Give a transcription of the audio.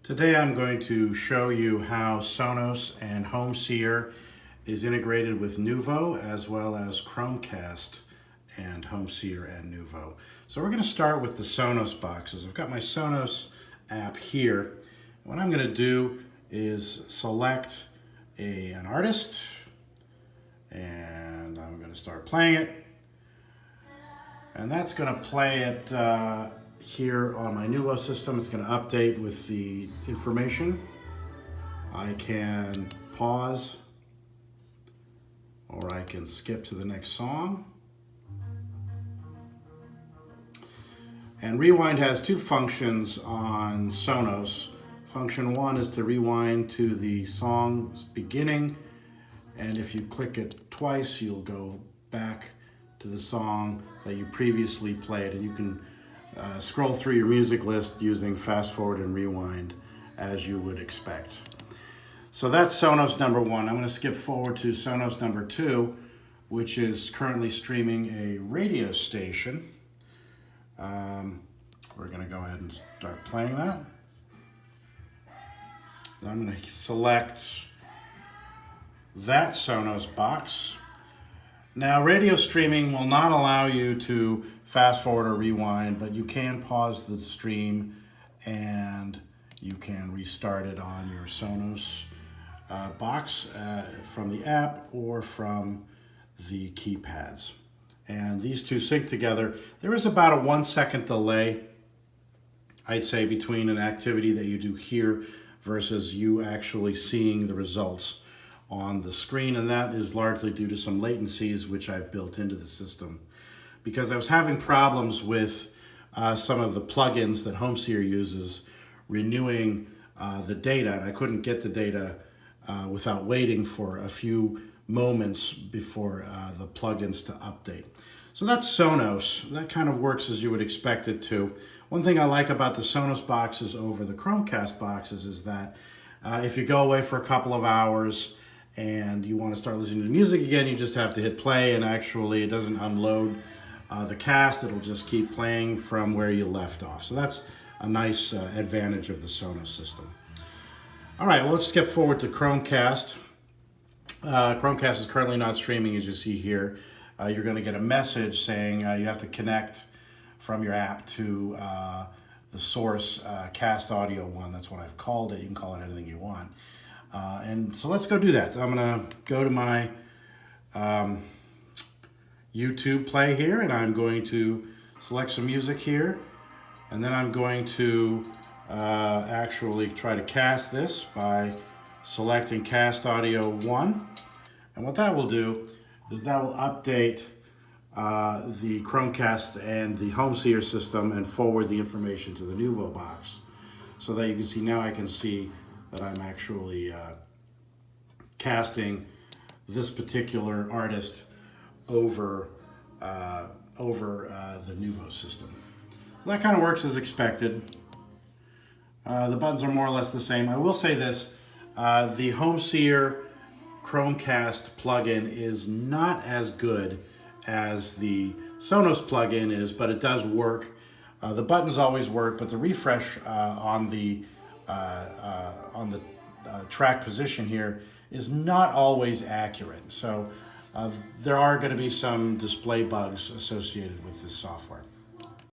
Today I'm going to show you how Sonos and Homeseer is integrated with NuVo as well as Chromecast and Homeseer and NuVo. So we're going to start with the Sonos boxes. I've got my Sonos app here. What I'm going to do is select an artist and I'm going to start playing it. And that's going to play it here on my NuVo system. It's going to update with the information. I can pause or I can skip to the next song. And rewind has two functions on Sonos. Function one is to rewind to the song's beginning, and if you click it twice you'll go back to the song that you previously played, and you can scroll through your music list using fast forward and rewind as you would expect. So that's Sonos number one. I'm going to skip forward to Sonos number two, which is currently streaming a radio station. We're going to go ahead and start playing that. I'm going to select that Sonos box. Now, radio streaming will not allow you to fast forward or rewind, but you can pause the stream and you can restart it on your Sonos box from the app or from the keypads. And these two sync together. There is about a 1 second delay, I'd say, between an activity that you do here versus you actually seeing the results on the screen, and that is largely due to some latencies which I've built into the system. Because I was having problems with some of the plugins that Homeseer uses renewing the data, and I couldn't get the data without waiting for a few moments before the plugins to update. So that's Sonos. That kind of works as you would expect it to. One thing I like about the Sonos boxes over the Chromecast boxes is that if you go away for a couple of hours and you want to start listening to music again, you just have to hit play, and actually it doesn't unload the cast. It'll just keep playing from where you left off. So that's a nice advantage of the Sonos system. All right, well, let's skip forward to Chromecast. Chromecast is currently not streaming, as you see here. You're going to get a message saying you have to connect from your app to the source cast audio one. That's what I've called it. You can call it anything you want. And so let's go do that. I'm going to go to my YouTube play here, and I'm going to select some music here, and then I'm going to actually try to cast this by selecting cast audio 1. And what that will do is that will update the Chromecast and the Homeseer system and forward the information to the NuVo box, so that you can see now I can see that I'm actually casting this particular artist over the NuVo system. So that kind of works as expected. The buttons are more or less the same. I will say this, the Homeseer Chromecast plugin is not as good as the Sonos plugin is, but it does work. The buttons always work, but the refresh on the track position here is not always accurate. So there are going to be some display bugs associated with this software.